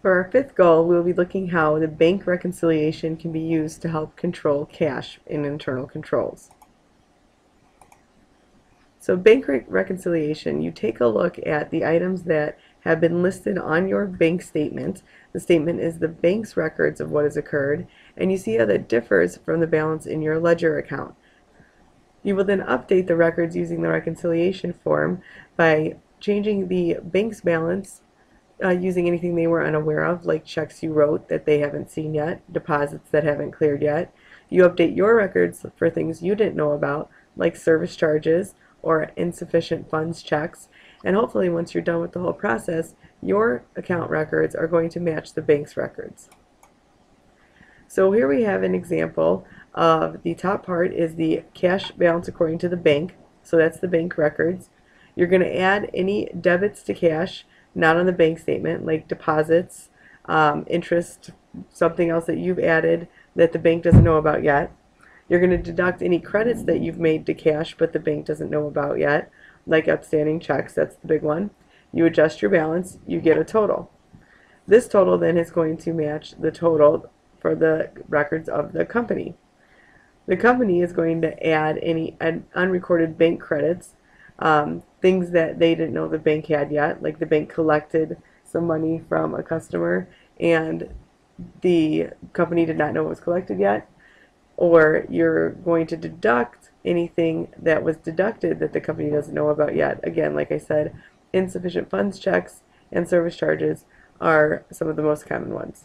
For our fifth goal, we will be looking how the bank reconciliation can be used to help control cash in internal controls. So bank reconciliation, you take a look at the items that have been listed on your bank statement. The statement is the bank's records of what has occurred, and you see how that differs from the balance in your ledger account. You will then update the records using the reconciliation form by changing the bank's balance using anything they were unaware of, like checks you wrote that they haven't seen yet, deposits that haven't cleared yet. You update your records for things you didn't know about, like service charges or insufficient funds checks, and hopefully once you're done with the whole process, your account records are going to match the bank's records. So here we have an example of the top part is the cash balance according to the bank, so that's the bank records. You're going to add any debits to cash not on the bank statement, like deposits, interest, something else that you've added that the bank doesn't know about yet. You're going to deduct any credits that you've made to cash but the bank doesn't know about yet, like outstanding checks, that's the big one. You adjust your balance, you get a total. This total then is going to match the total for the records of the company. The company is going to add any unrecorded bank credits, things that they didn't know the bank had yet, like the bank collected some money from a customer and the company did not know it was collected yet. Or you're going to deduct anything that was deducted that the company doesn't know about yet. Again, like I said, insufficient funds checks and service charges are some of the most common ones.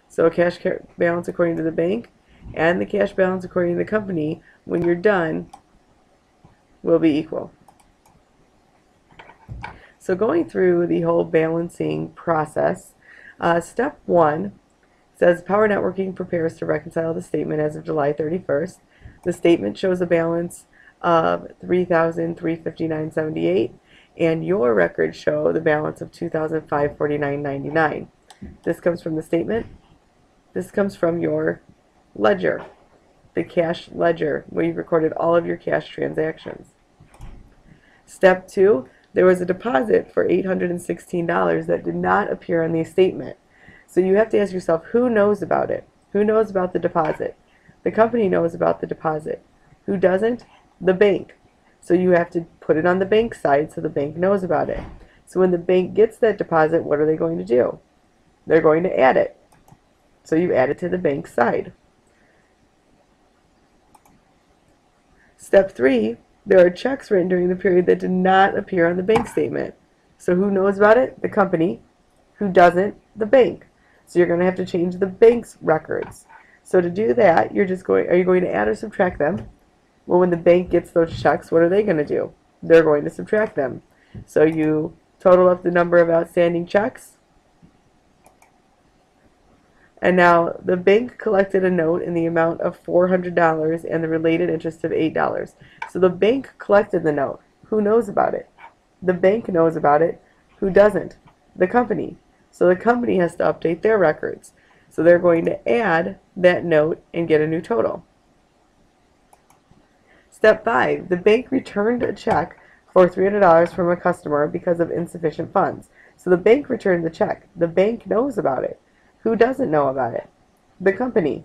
So a cash balance according to the bank and the cash balance according to the company, when you're done, will be equal. So going through the whole balancing process, step 1 says Power Networking prepares to reconcile the statement as of July 31st. The statement shows a balance of $3,359.78 and your records show the balance of $2,549.99. This comes from the statement. This comes from your ledger, the cash ledger, where you've recorded all of your cash transactions. Step 2, there was a deposit for $816 that did not appear on the statement. So you have to ask yourself, who knows about it? Who knows about the deposit? The company knows about the deposit. Who doesn't? The bank. So you have to put it on the bank side so the bank knows about it. So when the bank gets that deposit, what are they going to do? They're going to add it. So you add it to the bank side. Step 3, there are checks written during the period that did not appear on the bank statement. So who knows about it? The company. Who doesn't? The bank. So you're going to have to change the bank's records. So to do that, are you going to add or subtract them? Well, when the bank gets those checks, what are they going to do? They're going to subtract them. So you total up the number of outstanding checks. And now the bank collected a note in the amount of $400 and the related interest of $8. So the bank collected the note. Who knows about it? The bank knows about it. Who doesn't? The company. So the company has to update their records. So they're going to add that note and get a new total. Step 5, the bank returned a check for $300 from a customer because of insufficient funds. So the bank returned the check. The bank knows about it. Who doesn't know about it? The company.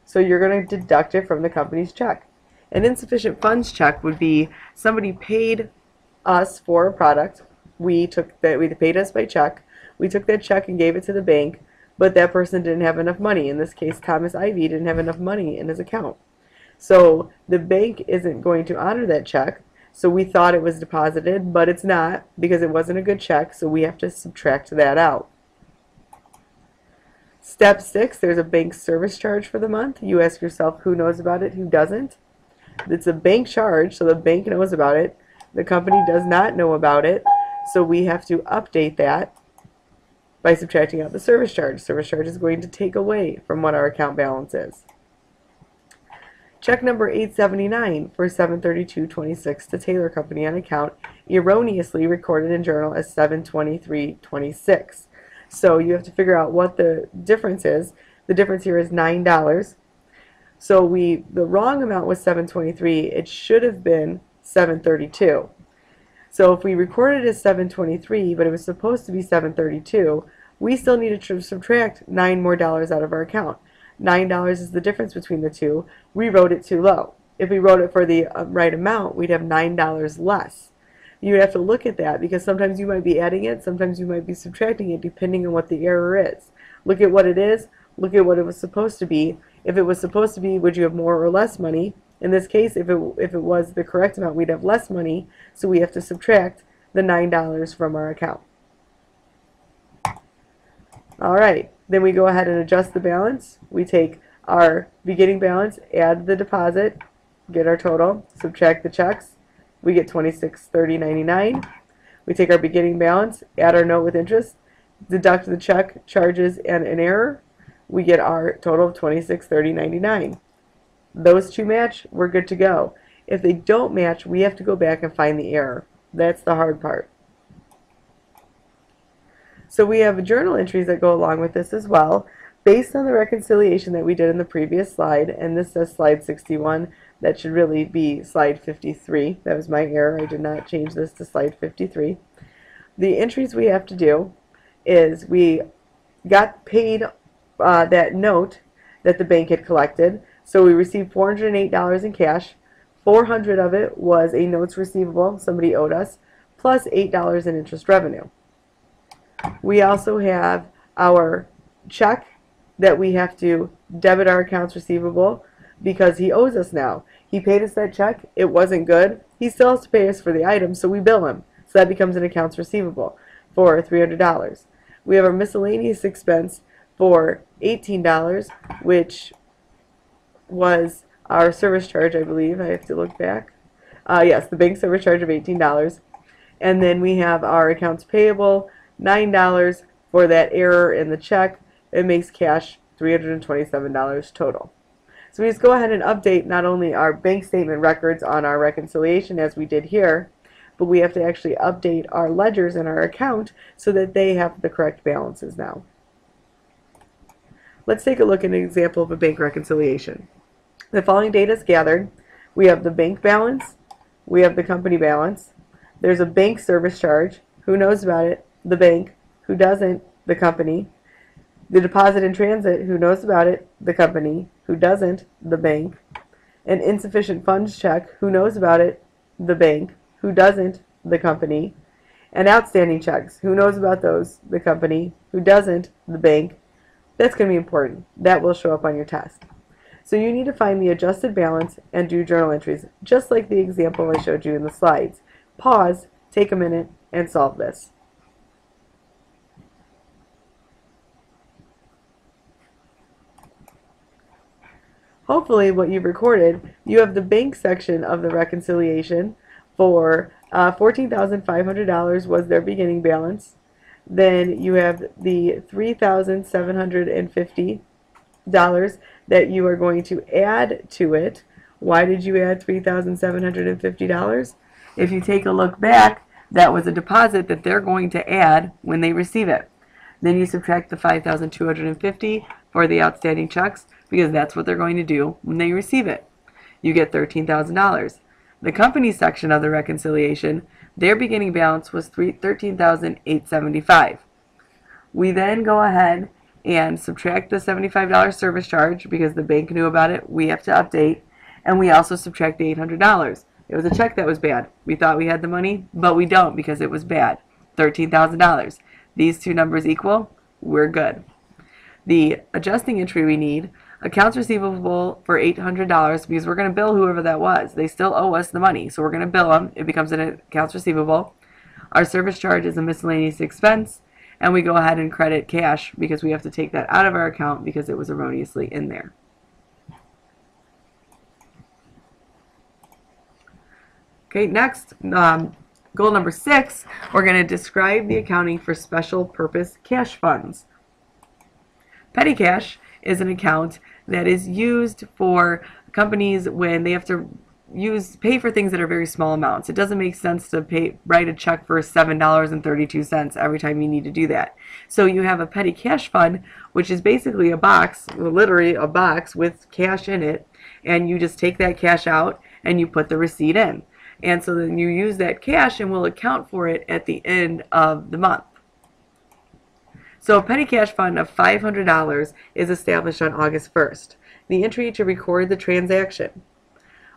So you're going to deduct it from the company's check. An insufficient funds check would be somebody paid us for a product. We paid us by check. We took that check and gave it to the bank, but that person didn't have enough money. In this case, Thomas Ivy didn't have enough money in his account. So the bank isn't going to honor that check. So we thought it was deposited, but it's not because it wasn't a good check, so we have to subtract that out. Step 6, there's a bank service charge for the month. You ask yourself who knows about it, who doesn't. It's a bank charge, so the bank knows about it. The company does not know about it, so we have to update that by subtracting out the service charge. Service charge is going to take away from what our account balance is. Check number 879 for $732.26 to Taylor Company on account erroneously recorded in journal as $723.26. So you have to figure out what the difference is. The difference here is $9. So the wrong amount was $723. It should have been $732. So if we recorded it as 723, but it was supposed to be 732, we still need to subtract $9 more out of our account. $9 is the difference between the two. We wrote it too low. If we wrote it for the right amount, we'd have $9 less. You have to look at that because sometimes you might be adding it, sometimes you might be subtracting it depending on what the error is. Look at what it is, look at what it was supposed to be. If it was supposed to be, would you have more or less money? In this case, if it was the correct amount, we'd have less money, so we have to subtract the $9 from our account. Alright, then we go ahead and adjust the balance. We take our beginning balance, add the deposit, get our total, subtract the checks. We get $26.30.99. We take our beginning balance, add our note with interest, deduct the check, charges, and an error. We get our total of $26.30.99. Those two match, we're good to go. If they don't match, we have to go back and find the error. That's the hard part. So we have journal entries that go along with this as well, based on the reconciliation that we did in the previous slide, and this says slide 61. That should really be slide 53. That was my error. I did not change this to slide 53. The entries we have to do is we got paid that note that the bank had collected. So we received $408 in cash. $400 of it was a notes receivable somebody owed us, plus $8 in interest revenue. We also have our check that we have to debit our accounts receivable because he owes us now. He paid us that check, it wasn't good, he still has to pay us for the item, so we bill him. So that becomes an accounts receivable for $300. We have our miscellaneous expense for $18, which was our service charge, I believe. I have to look back. Yes, the bank service charge of $18. And then we have our accounts payable, $9 for that error in the check. It makes cash $327 total. So we just go ahead and update not only our bank statement records on our reconciliation as we did here, but we have to actually update our ledgers in our account so that they have the correct balances now. Let's take a look at an example of a bank reconciliation. The following data is gathered. We have the bank balance, we have the company balance, there's a bank service charge, who knows about it? The bank. Who doesn't? The company. The deposit in transit, who knows about it? The company. Who doesn't? The bank. An insufficient funds check, who knows about it? The bank. Who doesn't? The company. And outstanding checks, who knows about those? The company. Who doesn't? The bank. That's going to be important. That will show up on your test. So you need to find the adjusted balance and do journal entries, just like the example I showed you in the slides. Pause, take a minute, and solve this. Hopefully what you've recorded, you have the bank section of the reconciliation for $14,500 was their beginning balance. Then you have the $3,750 that you are going to add to it. Why did you add $3,750? If you take a look back, that was a deposit that they're going to add when they receive it. Then you subtract the $5,250 for the outstanding checks because that's what they're going to do when they receive it. You get $13,000. The company section of the reconciliation, their beginning balance was $13,875. We then go ahead and subtract the $75 service charge because the bank knew about it. We have to update, and we also subtract the $800. It was a check that was bad. We thought we had the money, but we don't because it was bad. $13,000. These two numbers equal, we're good. The adjusting entry we need, accounts receivable for $800 because we're going to bill whoever that was. They still owe us the money, so we're going to bill them. It becomes an accounts receivable. Our service charge is a miscellaneous expense, and we go ahead and credit cash because we have to take that out of our account because it was erroneously in there. Okay, next, goal number 6, we're going to describe the accounting for special purpose cash funds. Petty cash is an account that is used for companies when they have to pay for things that are very small amounts. It doesn't make sense to write a check for $7.32 every time you need to do that. So you have a petty cash fund, which is basically a box, literally a box with cash in it, and you just take that cash out and you put the receipt in. And so then you use that cash and we'll account for it at the end of the month. So a petty cash fund of $500 is established on August 1st. The entry to record the transaction.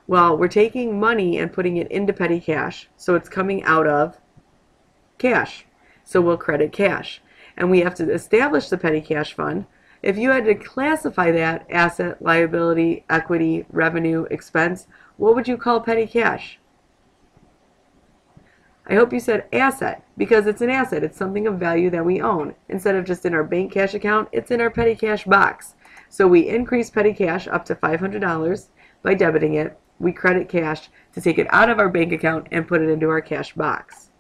Well, we're taking money and putting it into petty cash, so it's coming out of cash. So we'll credit cash. And we have to establish the petty cash fund. If you had to classify that asset, liability, equity, revenue, expense, what would you call petty cash? I hope you said asset, because it's an asset. It's something of value that we own. Instead of just in our bank cash account, it's in our petty cash box. So we increase petty cash up to $500 by debiting it. We credit cash to take it out of our bank account and put it into our cash box.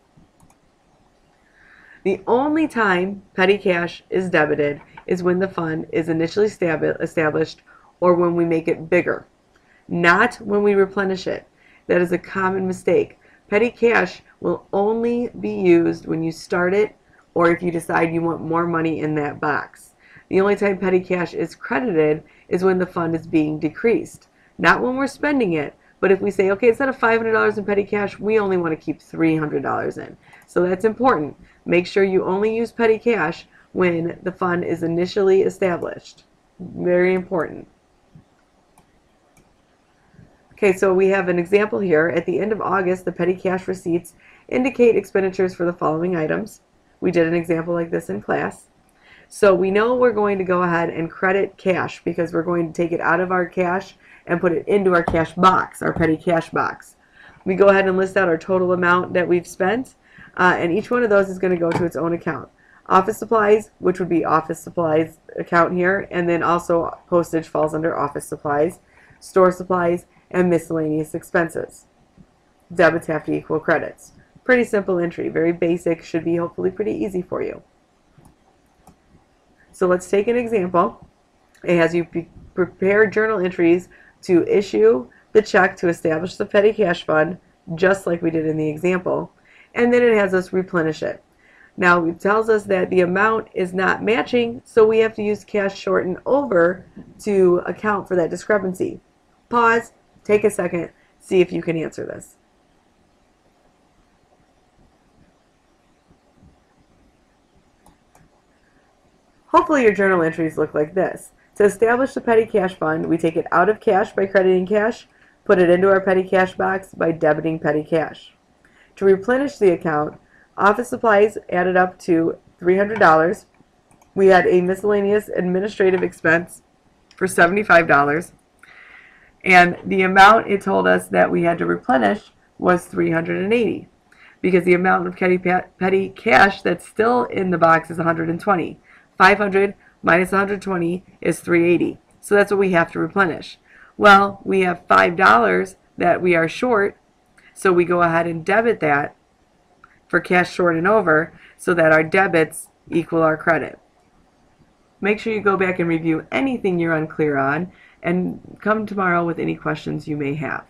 The only time petty cash is debited is when the fund is initially established or when we make it bigger, not when we replenish it. That is a common mistake. Petty cash will only be used when you start it or if you decide you want more money in that box. The only time petty cash is credited is when the fund is being decreased, not when we're spending it. But if we say, okay, instead of $500 in petty cash, we only want to keep $300 in. So that's important. Make sure you only use petty cash when the fund is initially established. Very important. Okay, so we have an example here. At the end of August, the petty cash receipts indicate expenditures for the following items. We did an example like this in class. So we know we're going to go ahead and credit cash because we're going to take it out of our cash and put it into our cash box, our petty cash box. We go ahead and list out our total amount that we've spent, and each one of those is going to go to its own account. Office supplies, which would be office supplies account here, and then also postage falls under office supplies, store supplies, and miscellaneous expenses. Debits have to equal credits. Pretty simple entry, very basic, should be hopefully pretty easy for you. So let's take an example. It has you prepare journal entries to issue the check to establish the petty cash fund, just like we did in the example, and then it has us replenish it. Now it tells us that the amount is not matching, so we have to use cash shorten over to account for that discrepancy. Pause, take a second, see if you can answer this. Hopefully your journal entries look like this. To establish the petty cash fund, we take it out of cash by crediting cash, put it into our petty cash box by debiting petty cash. To replenish the account, office supplies added up to $300. We had a miscellaneous administrative expense for $75. And the amount it told us that we had to replenish was $380 because the amount of petty cash that's still in the box is $120. 500 minus 120 is $380. So that's what we have to replenish. Well, we have $5 that we are short, so we go ahead and debit that for cash short and over so that our debits equal our credit. Make sure you go back and review anything you're unclear on and come tomorrow with any questions you may have.